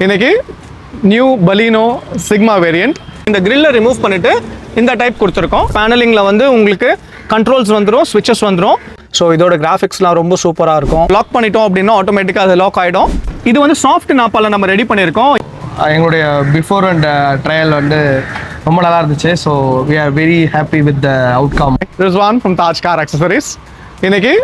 இன்னைக்கு new Baleno Sigma variant. இந்த கிரில்லை remove பண்ணிட்டு இந்த டைப் கொடுத்துருக்கோம். பேனலிங்ல வந்து உங்களுக்கு கண்ட்ரோல்ஸ் வந்துடும், ஸ்விட்சஸ் வந்துடும். ஸோ இதோட கிராஃபிக்ஸ்லாம் ரொம்ப சூப்பராக இருக்கும். லாக் பண்ணிட்டோம் அப்படின்னா ஆட்டோமேட்டிக்காக அது லாக் ஆகிடும். இது வந்து சாஃப்ட் நாப்பால் நம்ம ரெடி பண்ணியிருக்கோம். எங்களுடைய பிஃபோர் அண்ட் ட்ரையல் வந்து ரொம்ப நல்லா இருந்துச்சு. So we are very happy with the outcome. Rizwan from Taj Car Accessories. இன்னைக்கு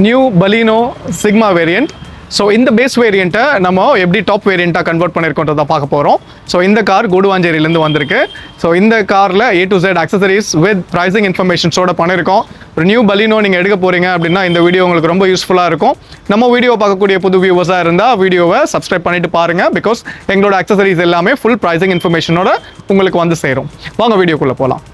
new Baleno Sigma variant. So இந்த பேஸ் வேரியண்ட்டை நம்ம எப்படி டாப் வேரியண்ட்டாக கன்வெர்ட் பண்ணியிருக்கோன்றதை பார்க்க போகிறோம். ஸோ இந்த கார் குடுவாஞ்சேரியிலேருந்து வந்திருக்கு. ஸோ இந்த காரில் A to Z accessories with pricing இன்ஃபர்மேஷன்ஸோட பண்ணியிருக்கோம். ஒரு நியூ Baleno நீங்கள் எடுக்க போகிறீங்க அப்படின்னா இந்த வீடியோ உங்களுக்கு ரொம்ப யூஸ்ஃபுல்லாக இருக்கும். நம்ம வீடியோ பார்க்கக்கூடிய புது வியூவர்ஸாக இருந்தால் வீடியோவை சப்ஸ்கிரைப் பண்ணிட்டு பாருங்கள். பிகாஸ் எங்களோட அக்சசரிஸ் எல்லாமே ஃபுல் ப்ரைசிங் இன்ஃபர்மேஷனோட உங்களுக்கு வந்து சேரும். வாங்க வீடியோக்குள்ளே போகலாம்.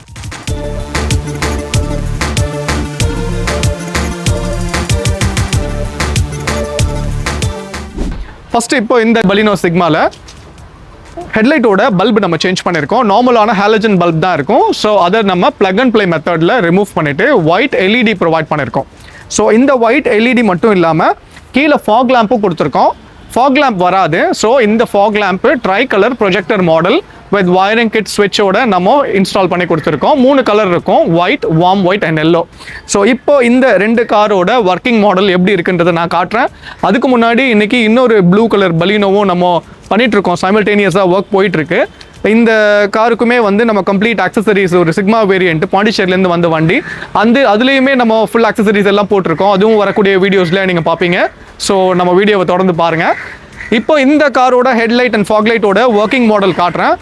ஃபஸ்ட்டு இப்போ இந்த Baleno Sigmaல ஹெட்லைட்டோட பல்ப் நம்ம சேஞ்ச் பண்ணியிருக்கோம். நார்மலான ஹாலஜன் பல்ப் தான் இருக்கும். ஸோ அதை நம்ம ப்ளக் அண்ட் ப்ளே மெத்தடில் ரிமூவ் பண்ணிவிட்டு ஒயிட் எல்இடி ப்ரொவைட் பண்ணியிருக்கோம். ஸோ இந்த ஒயிட் எல்இடி மட்டும் இல்லாமல் கீழே ஃபாக் லேம்பும் கொடுத்துருக்கோம். ஃபாக் லேம்ப் வராது. ஸோ இந்த fog lamp tri colour projector model with wiring kit ஸ்விட்சோட நம்ம இன்ஸ்டால் பண்ணி கொடுத்துருக்கோம். 3 கலர் இருக்கும், white, warm white and yellow. So இப்போ இந்த 2 காரோட ஒர்க்கிங் மாடல் எப்படி இருக்குன்றதை நான் காட்டுறேன். அதுக்கு முன்னாடி இன்னைக்கு இன்னொரு ப்ளூ கலர் பலீனோவும் நம்ம பண்ணிகிட்ருக்கோம். சைமல்டேனியஸாக ஒர்க் போயிட்டுருக்கு. இந்த காருக்குமே வந்து நம்ம கம்ப்ளீட் அக்சசரிஸ் ஒரு சிக்மா வேரியண்ட் பாண்டிச்சேரியிலேருந்து வந்த வண்டி அதுலேயுமே நம்ம ஃபுல் அக்சசரிஸ் எல்லாம் போட்டிருக்கோம். அதுவும் வரக்கூடிய வீடியோஸில் நீங்கள் பார்ப்பீங்க. ஸோ நம்ம வீடியோவை தொடர்ந்து பாருங்கள். இப்போ இந்த காரோட ஹெட்லைட் அண்ட் ஃபாக்லைட்டோட ஒர்க்கிங் மாடல் காட்டுறேன்.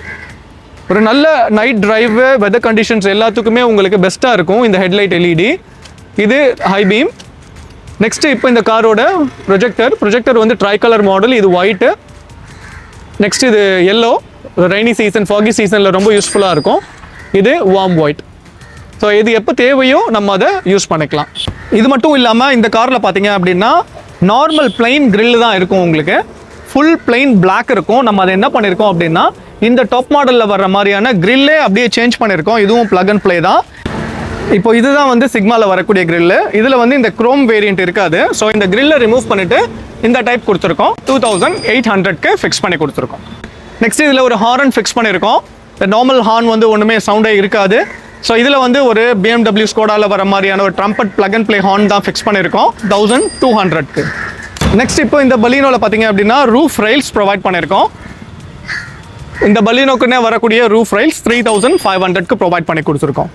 ஒரு நல்ல நைட் டிரைவ், வெதர் கண்டிஷன்ஸ் எல்லாத்துக்குமே உங்களுக்கு பெஸ்ட்டாக இருக்கும் இந்த ஹெட்லைட் எல்இடி. இது ஹை பீம். நெக்ஸ்ட்டு இப்போ இந்த காரோட ப்ரொஜெக்டர் வந்து ட்ரை கலர் மாடல். இது ஒயிட்டு. நெக்ஸ்ட் இது எல்லோ. ரெய்னி சீசன், ஃபாகி சீசனில் ரொம்ப யூஸ்ஃபுல்லாக இருக்கும். இது வார்ம் ஒயிட். ஸோ இது எப்போ தேவையோ நம்ம அதை யூஸ் பண்ணிக்கலாம். இது மட்டும் இல்லாமல் இந்த காரில் பார்த்தீங்க அப்படின்னா நார்மல் பிளைன் கிரில் தான் இருக்கும். உங்களுக்கு ஃபுல் பிளைன் பிளாக் இருக்கும். நம்ம அதை என்ன பண்ணியிருக்கோம் அப்படின்னா இந்த டாப் மாடலில் வர்ற மாதிரியான கிரில்லே அப்படியே சேஞ்ச் பண்ணியிருக்கோம். இதுவும் ப்ளக் அண்ட் ப்ளே தான். இப்போ இதுதான் வந்து சிக்மாவில் வரக்கூடிய கிரில்லு. இதில் வந்து இந்த குரோம் வேரியண்ட் இருக்காது. ஸோ இந்த கிரில்லை ரிமூவ் பண்ணிவிட்டு இந்த டைப் கொடுத்துருக்கோம். 2800க்கு ஃபிக்ஸ் பண்ணி கொடுத்துருக்கோம். நெக்ஸ்ட் இதில் ஒரு ஹார்ன் ஃபிக்ஸ் பண்ணியிருக்கோம். இந்த நார்மல் ஹார்ன் வந்து ஒன்றுமே சவுண்டே இருக்காது. ஸோ இதில் வந்து ஒரு BMW ஸ்கோடாவில் வர மாதிரியான ஒரு trumpet plug and play horn தான் ஃபிக்ஸ் பண்ணியிருக்கோம் 1200க்கு. நெக்ஸ்ட் இப்போ இந்த பலீனோவில் பார்த்தீங்க அப்படின்னா ரூஃப் ரெயில்ஸ் ப்ரொவைட் பண்ணியிருக்கோம். இந்த பலீனோக்குன்னே வரக்கூடிய ரூஃப் ரெயில்ஸ் 3500க்கு ப்ரொவைட் பண்ணி கொடுத்துருக்கோம்.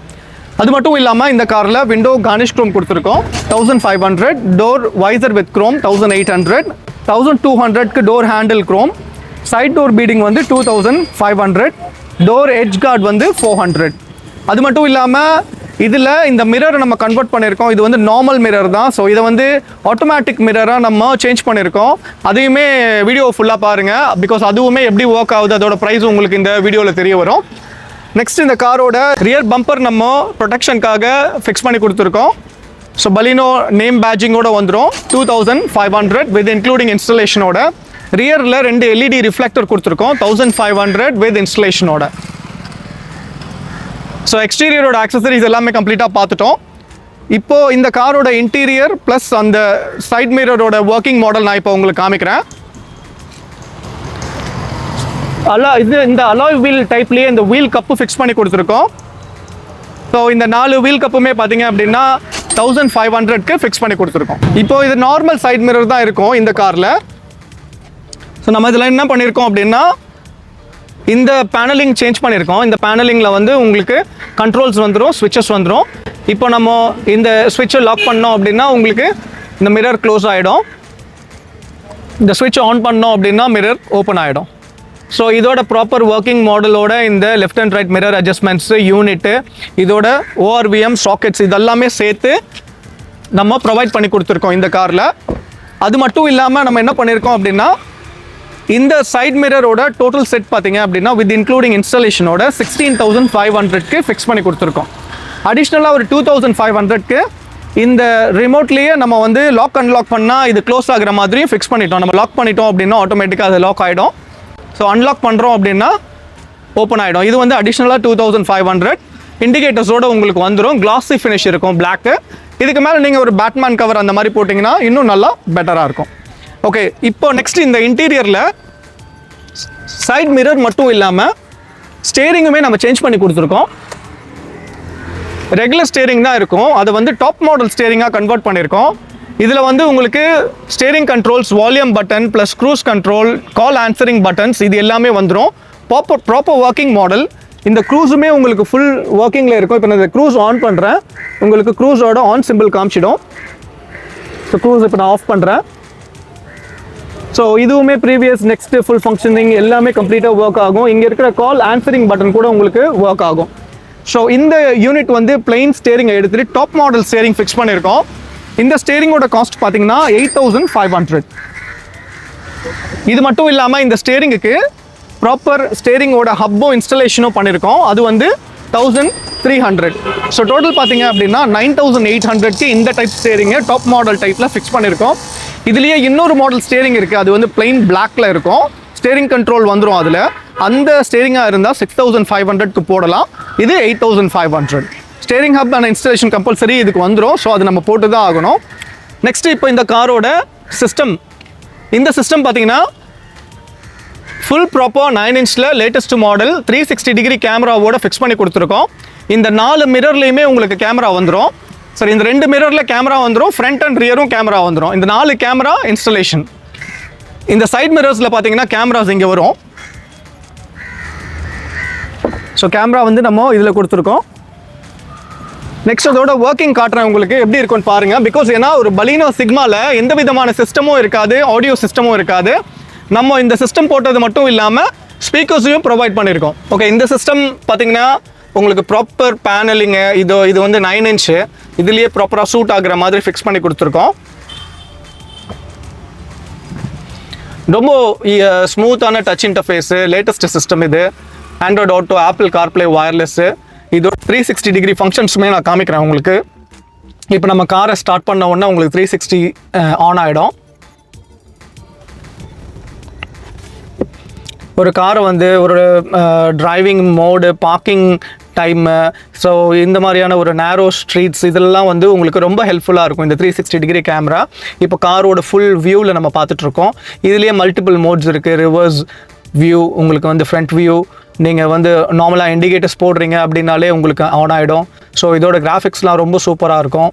அது மட்டும் இல்லாமல் இந்த காரில் விண்டோ கார்னிஷ் க்ரோம் கொடுத்துருக்கோம் 1500, டோர் வைசர் வித் க்ரோம் 1800, 1200க்கு door handle chrome, side door beading வந்து 2500, டோர் எட்ஜ் கார்டு வந்து 400. அது மட்டும் இல்லாமல் இதில் இந்த மிரரை நம்ம கன்வெர்ட் பண்ணியிருக்கோம். இது வந்து நார்மல் மிரர் தான். ஸோ இதை வந்து ஆட்டோமேட்டிக் மிரராக நம்ம சேஞ்ச் பண்ணியிருக்கோம். அதையுமே வீடியோ ஃபுல்லாக பாருங்கள். பிகாஸ் அதுவுமே எப்படி ஒர்க் ஆகுது, அதோட ப்ரைஸ் உங்களுக்கு இந்த வீடியோவில் தெரிய வரும். நெக்ஸ்ட் இந்த காரோட ரியர் பம்பர் நம்ம ப்ரொடெக்ஷனுக்காக ஃபிக்ஸ் பண்ணி கொடுத்துருக்கோம். ஸோ Baleno நேம் பேட்சிங்கோட வந்துடும் 2500 வித் இன்க்ளூடிங் இன்ஸ்டலேஷனோட. ரியரில் 2 எல்இடி ரிஃப்ளெக்டர் கொடுத்துருக்கோம் 1500 வித் இன்ஸ்டலேஷனோட. ஸோ எக்ஸ்டீரியரோட அக்சசரிஸ் எல்லாமே கம்ப்ளீட்டாக பார்த்துட்டோம். இப்போது இந்த காரோட இன்டீரியர் ப்ளஸ் அந்த சைட் மிரரோட ஒர்க்கிங் மாடல் நான் இப்போ உங்களுக்கு காமிக்கிறேன். இந்த அலாய் வீல் டைப்லேயே இந்த வீல் கப்பு ஃபிக்ஸ் பண்ணி கொடுத்துருக்கோம். ஸோ இந்த 4 வீல் கப்புமே பார்த்தீங்க அப்படின்னா 1500க்கு ஃபிக்ஸ் பண்ணி கொடுத்துருக்கோம். இப்போ இது நார்மல் சைட் மிரர் தான் இருக்கும் இந்த காரில். ஸோ நம்ம இதில் என்ன பண்ணியிருக்கோம் அப்படின்னா இந்த பேனலிங் சேஞ்ச் பண்ணியிருக்கோம். இந்த பேனலிங்கில் வந்து உங்களுக்கு கண்ட்ரோல்ஸ் வந்துடும், ஸ்விட்சஸ் வந்துடும். இப்போ நம்ம இந்த ஸ்விட்சை லாக் பண்ணோம் அப்படின்னா உங்களுக்கு இந்த மிரர் க்ளோஸ் ஆகிடும். இந்த ஸ்விட்ச் ஆன் பண்ணோம் அப்படின்னா மிரர் ஓப்பன் ஆகிடும். ஸோ இதோட ப்ராப்பர் ஒர்க்கிங் மாடலோட இந்த left and right mirror adjustments, unit, இதோட ORVM சாக்கெட்ஸ் இதெல்லாமே சேர்த்து நம்ம ப்ரொவைட் பண்ணி கொடுத்துருக்கோம் இந்த காரில். அது மட்டும் இல்லாமல் நம்ம என்ன பண்ணியிருக்கோம் அப்படின்னா இந்த சைட் மிரரோட டோட்டல் செட் பார்த்தீங்க அப்படின்னா வித் இன்க்ளூடிங் இன்ஸ்டாலேஷனோட 16500க்கு ஃபிக்ஸ் பண்ணி கொடுத்துருக்கோம். அடிஷ்னலாக ஒரு 2500க்கு இந்த ரிமோட்லேயே நம்ம வந்து லாக் அன்லாக் பண்ணால் இது க்ளோஸ் ஆகிற மாதிரியும் ஃபிக்ஸ் பண்ணிட்டோம். நம்ம லாக் பண்ணிட்டோம் அப்படின்னா ஆட்டோமேட்டிக்காக அது லாக் ஆகிடும். ஸோ அன்லாக் பண்ணுறோம் அப்படின்னா ஓப்பன் ஆகிடும். இது வந்து அடிஷ்னலாக 2500. இண்டிகேட்டர்ஸோடு உங்களுக்கு வந்துடும். கிளாஸி ஃபினிஷ் இருக்கும் பிளாக்கு. இதுக்கு மேலே நீங்கள் ஒரு பேட்மேன் கவர் அந்த மாதிரி போட்டிங்கன்னா இன்னும் நல்லா பெட்டராக இருக்கும். ஓகே, இப்போ நெக்ஸ்ட் இந்த இன்டீரியரில் சைட் மிரர் மட்டும் இல்லாமல் ஸ்டேரிங்குமே நம்ம சேஞ்ச் பண்ணி கொடுத்துருக்கோம். ரெகுலர் ஸ்டேரிங் தான் இருக்கும், அதை வந்து டாப் மாடல் ஸ்டேரிங்காக கன்வெர்ட் பண்ணியிருக்கோம். இதில் வந்து உங்களுக்கு steering controls, volume button plus cruise control, call answering buttons இது எல்லாமே வந்துடும். Proper working model. இந்த க்ரூஸுமே உங்களுக்கு ஃபுல் ஒர்க்கிங்கில் இருக்கும். இப்போ நான் இந்த க்ரூஸ் ஆன் பண்ணுறேன், உங்களுக்கு க்ரூஸோட ஆன் சிம்பிள் காமிச்சிடும். ஸோ க்ரூஸ் இப்போ நான் ஆஃப் பண்ணுறேன். ஸோ இதுவுமே ப்ரீவியஸ் நெக்ஸ்ட்டு ஃபுல் ஃபங்க்ஷனிங் எல்லாமே கம்ப்ளீட்டாக ஒர்க் ஆகும். இங்கே இருக்கிற கால் ஆன்சரிங் பட்டன் கூட உங்களுக்கு ஒர்க் ஆகும். ஸோ இந்த யூனிட் வந்து பிளெயின் ஸ்டேரிங்கை எடுத்துகிட்டு டாப் மாடல் ஸ்டேரிங் ஃபிக்ஸ் பண்ணியிருக்கோம். இந்த ஸ்டேரிங்கோட காஸ்ட் பார்த்தீங்கன்னா 8500. இது மட்டும் இல்லாமல் இந்த ஸ்டேரிங்குக்கு ப்ராப்பர் ஸ்டேரிங்கோட ஹப்பும் இன்ஸ்டலேஷனும் பண்ணியிருக்கோம். அது வந்து 1300. ஸோ டோட்டல் பார்த்தீங்க அப்படின்னா 9800க்கு இந்த டைப் ஸ்டேரிங்கை டாப் மாடல் டைப்பில் ஃபிக்ஸ் பண்ணியிருக்கோம். இதுலேயே இன்னொரு மாடல் ஸ்டேரிங் இருக்குது, அது வந்து பிளெயின் பிளாக்ல இருக்கும். ஸ்டேரிங் கண்ட்ரோல் வந்துடும் அதில். அந்த ஸ்டேரிங்காக இருந்தால் 6500க்கு போடலாம். இது 8500. Steering hub and installation compulsory இதுக்கு வந்துடும். ஸோ அது நம்ம போட்டு தான் ஆகணும். நெக்ஸ்ட் இப்போ இந்த காரோட சிஸ்டம். இந்த சிஸ்டம் பார்த்தீங்கன்னா ஃபுல் ப்ராப்பர் 9 இன்ச்சில் லேட்டஸ்ட் மாடல் 360 டிகிரி கேமராவோட ஃபிக்ஸ் பண்ணி கொடுத்துருக்கோம். இந்த 4 மிரர்லேயுமே உங்களுக்கு கேமரா வந்துடும். சரி, இந்த 2 மிரரில் கேமரா வந்துடும், ஃப்ரண்ட் அண்ட் ரியரும் கேமரா வந்துடும். இந்த 4 கேமரா இன்ஸ்டலேஷன். இந்த சைட் மிரர்ஸில் பார்த்தீங்கன்னா கேமராஸ் இங்கே வரும். ஸோ கேமரா வந்து நம்ம இதில் கொடுத்துருக்கோம். நெக்ஸ்ட் அதோட ஒர்க்கிங் காட்டுறேன் உங்களுக்கு எப்படி இருக்கும்னு பாருங்கள். பிகாஸ் ஏன்னா ஒரு பலீனோ சிக்மாவில் எந்த விதமான சிஸ்டமும் இருக்காது, ஆடியோ சிஸ்டமும் இருக்காது. நம்ம இந்த சிஸ்டம் போட்டது மட்டும் இல்லாமல் ஸ்பீக்கர்ஸையும் ப்ரொவைட் பண்ணியிருக்கோம். ஓகே, இந்த சிஸ்டம் பார்த்தீங்கன்னா உங்களுக்கு ப்ராப்பர் பேனலிங்கு, இது வந்து 9 இன்ச்சு, இதுலேயே ப்ராப்பராக சூட் ஆகுற மாதிரி ஃபிக்ஸ் பண்ணி கொடுத்துருக்கோம். ரொம்ப ஸ்மூத்தான டச் இன்டர்ஃபேஸு, லேட்டஸ்ட் சிஸ்டம் இது. Android auto, apple CarPlay, wireless, இதோட 360 டிகிரி ஃபங்க்ஷன்ஸுமே நான் காமிக்கிறேன் உங்களுக்கு. இப்போ நம்ம காரை ஸ்டார்ட் பண்ண உடனே உங்களுக்கு 360 ஆன் ஆகிடும். ஒரு காரை வந்து ஒரு driving mode, parking time, so இந்த மாதிரியான ஒரு நேரோ ஸ்ட்ரீட்ஸ் இதெல்லாம் வந்து உங்களுக்கு ரொம்ப ஹெல்ப்ஃபுல்லாக இருக்கும் இந்த 360 டிகிரி கேமரா. இப்போ காரோட ஃபுல் வியூவில் நம்ம பார்த்துட்ருக்கோம். இதுலேயே மல்டிபிள் மோட்ஸ் இருக்குது. ரிவர்ஸ் வியூ, உங்களுக்கு வந்து ஃப்ரண்ட் வியூ, நீங்கள் வந்து நார்மலாக இண்டிகேட்டர்ஸ் போடுறீங்க அப்படின்னாலே உங்களுக்கு ஆன் ஆகிடும். ஸோ இதோட கிராஃபிக்ஸ்லாம் ரொம்ப சூப்பராக இருக்கும்.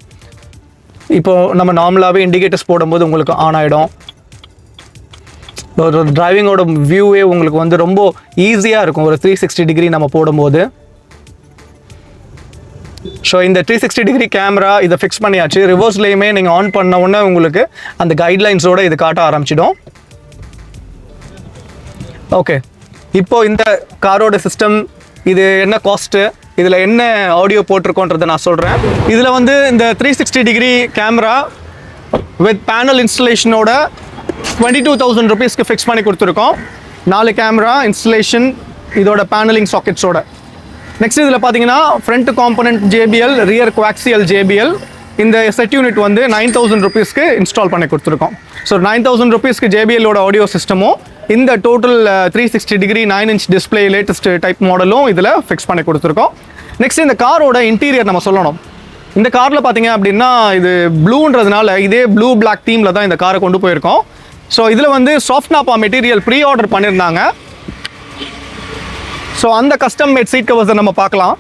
இப்போது நம்ம நார்மலாகவே இண்டிகேட்டர்ஸ் போடும்போது உங்களுக்கு ஆன் ஆகிடும். ஒரு டிரைவிங்கோட வியூவே உங்களுக்கு வந்து ரொம்ப ஈஸியாக இருக்கும் ஒரு 360 டிகிரி நம்ம போடும்போது. ஸோ இந்த 360 டிகிரி கேமரா இதை ஃபிக்ஸ் பண்ணியாச்சு. ரிவர்ஸ்லேயுமே நீங்கள் ஆன் பண்ண உடனே உங்களுக்கு அந்த கைட்லைன்ஸோடு இது காட்ட ஆரம்பிச்சிடும். ஓகே, இப்போது இந்த காரோட சிஸ்டம், இது என்ன காஸ்ட்டு, இதில் என்ன ஆடியோ போட்டிருக்கோன்றதை நான் சொல்கிறேன். இதில் வந்து இந்த 360 டிகிரி கேமரா வித் பேனல் இன்ஸ்டலேஷனோட 22,000 ருபீஸ்க்கு ஃபிக்ஸ் பண்ணி கொடுத்துருக்கோம். 4 கேமரா இன்ஸ்டலேஷன், இதோட பேனலிங் சாக்கெட்ஸோட. நெக்ஸ்ட் இதில் பார்த்தீங்கன்னா front component JBL, rear coaxial JBL. இந்த செட் யூனிட் வந்து 9,000 ருபீஸ்க்கு இன்ஸ்டால் பண்ணி கொடுத்துருக்கோம். ஸோ 9,000 ருபீஸ்க்கு JBLோட ஆடியோ சிஸ்டமும் இந்த total 360 degree 9 inch display latest type மாடலும் இதில் ஃபிக்ஸ் பண்ணி கொடுத்துருக்கோம். நெக்ஸ்ட் இந்த காரோட இன்டீரியர் நம்ம சொல்லணும். இந்த காரில் பார்த்தீங்க அப்படின்னா இது ப்ளூன்றதுனால இதே ப்ளூ பிளாக் தீமில் தான் இந்த காரை கொண்டு போயிருக்கோம். ஸோ இதில் வந்து soft Nabha material pre order பண்ணியிருந்தாங்க. ஸோ அந்த கஸ்டம் மேட் சீட் கவர்ஸை நம்ம பார்க்கலாம்.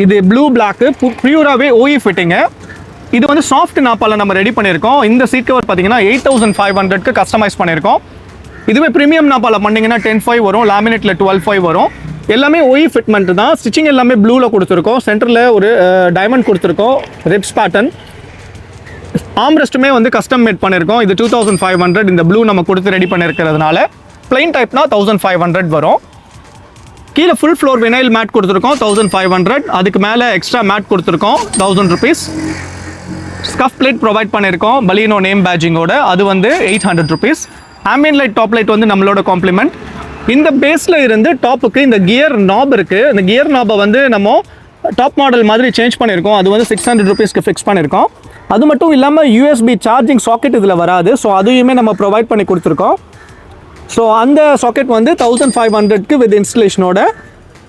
இது ப்ளூ பிளாக்கு, பியூராகவே OE ஃபிட்டிங்கு. இது வந்து சாஃப்ட் நாப்பால் நம்ம ரெடி பண்ணியிருக்கோம். இந்த சீட் கவர் பார்த்தீங்கன்னா 8500க்கு கஸ்டமைஸ் பண்ணியிருக்கோம். இதுவே ப்ரீமியம் நாப்பால் பண்ணிங்கன்னா 10.5 வரும், லேமினேட்டில் 12.5 வரும். எல்லாமே OE ஃபிட்மெண்ட் தான். ஸ்டிச்சிங் எல்லாமே ப்ளூவில் கொடுத்துருக்கோம். சென்டரில் ஒரு டைமண்ட் கொடுத்துருக்கோம், ரிப்ஸ் பேட்டர்ன். ஆம்ரெஸ்ட்டுமே வந்து கஸ்டம் மேட் பண்ணியிருக்கோம். இது 2500. இந்த ப்ளூ நம்ம கொடுத்து ரெடி பண்ணியிருக்கிறதுனால பிளைன் டைப்னா 1500 வரும். கீழே ஃபுல் ஃப்ளோர் வினைல் மேட் கொடுத்துருக்கோம் 1500. அதுக்கு மேலே எக்ஸ்ட்ரா மேட் கொடுத்துருக்கோம் 1000 ருபீஸ். ஸ்கஃப் பிளேட் ப்ரொவைட் பண்ணியிருக்கோம் பலீனோ நேம் பேஜிங்கோட, அது வந்து 800 rupees. Ambient light, top light வந்து நம்மளோட காம்ப்ளிமெண்ட். இந்த பேஸில் இருந்து டாப்புக்கு இந்த கியர் நாப் இருக்குது. இந்த கியர் நாபை வந்து நம்ம டாப் மாடல் மாதிரி சேஞ்ச் பண்ணியிருக்கோம். அது வந்து 600 ருபீஸ்க்கு ஃபிக்ஸ் பண்ணியிருக்கோம். அது மட்டும் இல்லாமல் USB சார்ஜிங் சாக்கெட் இதில் வராது. ஸோ அதையுமே நம்ம ப்ரொவைட் பண்ணி கொடுத்துருக்கோம். ஸோ அந்த சாக்கெட் வந்து 1500க்கு வித் இன்ஸ்டலேஷனோட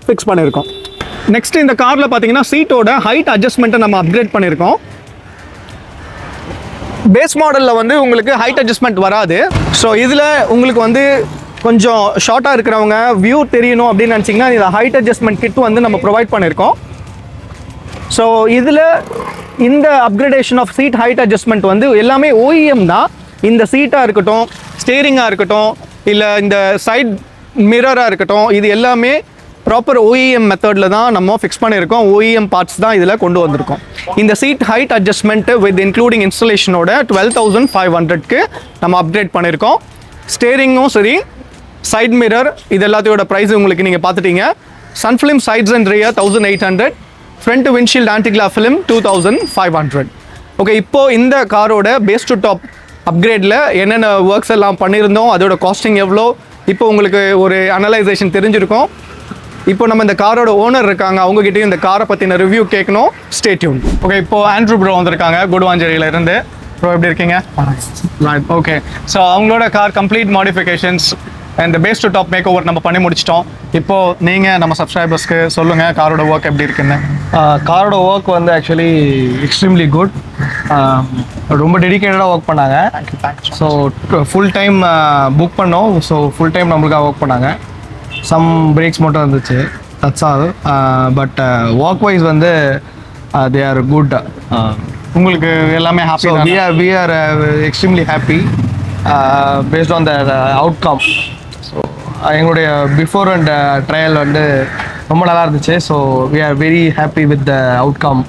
ஃபிக்ஸ் பண்ணியிருக்கோம். நெக்ஸ்ட் இந்த காரில் பார்த்தீங்கன்னா சீட்டோட ஹைட் அட்ஜஸ்ட்மெண்ட்டை நம்ம அப்கிரேட் பண்ணியிருக்கோம். பேஸ் மாடலில் வந்து உங்களுக்கு ஹைட் அட்ஜஸ்ட்மெண்ட் வராது. ஸோ இதில் உங்களுக்கு வந்து கொஞ்சம் ஷார்ட்டாக இருக்கிறவங்க வியூ தெரியணும் அப்படின்னு நினச்சிங்கன்னா இதில் ஹைட் அட்ஜஸ்ட்மெண்ட் கிட் வந்து நம்ம ப்ரொவைட் பண்ணியிருக்கோம். ஸோ இதில் இந்த upgradation of seat height adjustment வந்து எல்லாமே OEM தான். இந்த சீட்டாக இருக்கட்டும், ஸ்டேரிங்காக இருக்கட்டும், இல்லை இந்த சைட் மிரராக இருக்கட்டும், இது எல்லாமே ப்ராப்பர் OEM மெத்தடில் தான் நம்ம ஃபிக்ஸ் பண்ணியிருக்கோம். OEM பார்ட்ஸ் தான் இதில் கொண்டு வந்திருக்கோம். இந்த seat height adjustment with including இன்ஸ்டலேஷனோட 12,500க்கு நம்ம அப்கிரேட் பண்ணியிருக்கோம். ஸ்டேரிங்கும் சரி, சைட் மிரர், இது எல்லாத்தையோட ப்ரைஸ் உங்களுக்கு நீங்கள் பார்த்துட்டீங்க. Sun film sides and rear 1,800, front windshield antiglare film 2,500. Okay, இப்போது இந்த காரோட பேஸ் டு டாப் அப்கிரேடில் என்னென்ன ஒர்க்ஸ் எல்லாம் பண்ணியிருந்தோம், அதோட காஸ்டிங் எவ்வளோ, இப்போ உங்களுக்கு ஒரு அனலைசேஷன் தெரிஞ்சிருக்கும். இப்போ நம்ம இந்த காரோட ஓனர் இருக்காங்க, அவங்ககிட்டயும் இந்த காரை பற்றின ரிவ்யூ கேட்கணும். Stay tune. ஓகே, இப்போ ஆண்ட்ரூ ப்ரோ வந்திருக்காங்க குடுவாஞ்சேரியில இருந்து. ப்ரோ எப்படி இருக்கீங்க? ஓகே, ஸோ அவங்களோட car complete modifications and base to top makeover நம்ம பண்ணி முடிச்சிட்டோம். இப்போ நீங்கள் நம்ம சப்ஸ்கிரைபர்ஸ்க்கு சொல்லுங்கள் காரோட ஒர்க் எப்படி இருக்குன்னு. காரோட ஒர்க் வந்து ஆக்சுவலி எக்ஸ்ட்ரீம்லி குட். ரொம்ப டெடிக்கேட்டடாக ஒர்க் பண்ணாங்க. ஸோ ஃபுல் டைம் புக் பண்ணோம். ஸோ ஃபுல் டைம் நம்மளுக்காக ஒர்க் பண்ணாங்க. சம் பிரேக்ஸ் மட்டும் இருந்துச்சு, that's all. But work wise வந்து தே ஆர் குட். உங்களுக்கு எல்லாமே happy? We are extremely happy based on the outcome. So எங்களுடைய பிஃபோர் அண்ட் ட்ரையல் வந்து ரொம்ப நல்லா இருந்துச்சு. So we are very happy with the outcome.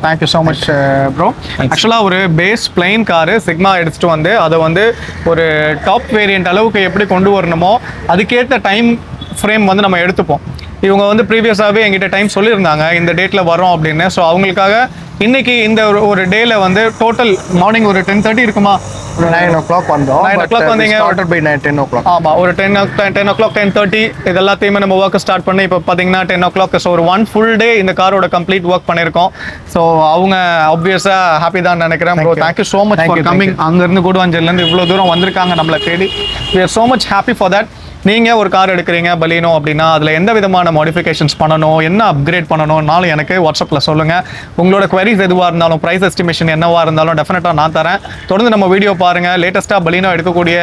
Thank you so much bro. ஆக்சுவலாக ஒரு பேஸ் பிளைன் காரு சிக்மா எடுத்துகிட்டு வந்து அதை வந்து ஒரு டாப் வேரியண்ட் அளவுக்கு எப்படி கொண்டு வரணுமோ அதுக்கேற்ற டைம் ஃப்ரேம் வந்து நம்ம எடுத்துப்போம். இவங்க வந்து ப்ரீவியஸாகவே எங்கிட்ட டைம் சொல்லியிருந்தாங்க இந்த டேட்டில் வரோம் அப்படின்னு. ஸோ அவங்களுக்காக இன்னைக்கு இந்த ஒரு டேல வந்து டோட்டல் மார்னிங் ஒரு 10:30 இருக்குமா, 9 o'clock வந்தோம். 9 o'clock வந்தீங்க. started by 10 o'clock. ஆமாம், ஒரு 10 o'clock 10:30 இது எல்லாத்தையுமே நம்ம ஒர்க் ஸ்டார்ட் பண்ணி இப்போ பார்த்தீங்கன்னா 10 o'clock. ஸோ ஒரு 1 full day இந்த காரோட கம்ப்ளீட் ஒர்க் பண்ணியிருக்கோம். ஸோ அவங்க ஆப்வியஸாக ஹாப்பி தான் நினைக்கிறேன். Bro thank you so much for coming. அங்கேருந்து குடுவாஞ்சேரியிலேருந்து இவ்வளோ தூரம் வந்திருக்காங்க நம்மளை தேடி. We are so much happy for that. நீங்கள் ஒரு கார் எடுக்கிறீங்க பலீனோ அப்படின்னா அதில் எந்த விதமான மாடிஃபிகேஷன்ஸ் பண்ணணும், என்ன அப்கிரேட் பண்ணணும்னாலும் எனக்கு வாட்ஸ்அப்பில் சொல்லுங்கள். உங்களோட குவரிஸ் எதுவாக இருந்தாலும், ப்ரைஸ் எஸ்டிமேஷன் என்னவாக இருந்தாலும் டெஃபினட்டாக நான் தரேன். தொடர்ந்து நம்ம வீடியோ பாருங்கள். லேட்டஸ்ட்டாக பலீனோ எடுக்கக்கூடிய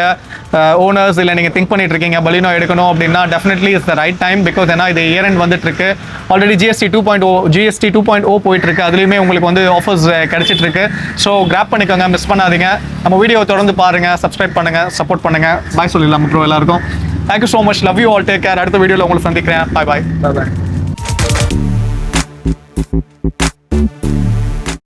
ஓனர்ஸ் இல்லை நீங்கள் திங்க் பண்ணிட்டு இருக்கீங்க பலீனோ எடுக்கணும் அப்படின்னா definitely is the right time. Because ஏன்னா இது இயர் எண்ட் வந்துட்டு இருக்கு. ஆல்ரெடி ஜிஎஸ்டி 2.0 போயிட்டு இருக்கு. அதுலேயுமே உங்களுக்கு வந்து ஆஃபர்ஸ் கிடைச்சிட்டு இருக்கு. ஸோ கிராப் பண்ணிக்கோங்க, மிஸ் பண்ணாதீங்க. நம்ம வீடியோ தொடர்ந்து பாருங்கள், சப்ஸ்கிரைப் பண்ணுங்கள், சப்போர்ட் பண்ணுங்கள். பாய் சொல்லிடலாம் ப்ரோ எல்லாருக்கும். Thank you so much. Love you all. Take care. அடுத்த வீடியோல உங்களை சந்திக்கிறேன். Bye bye.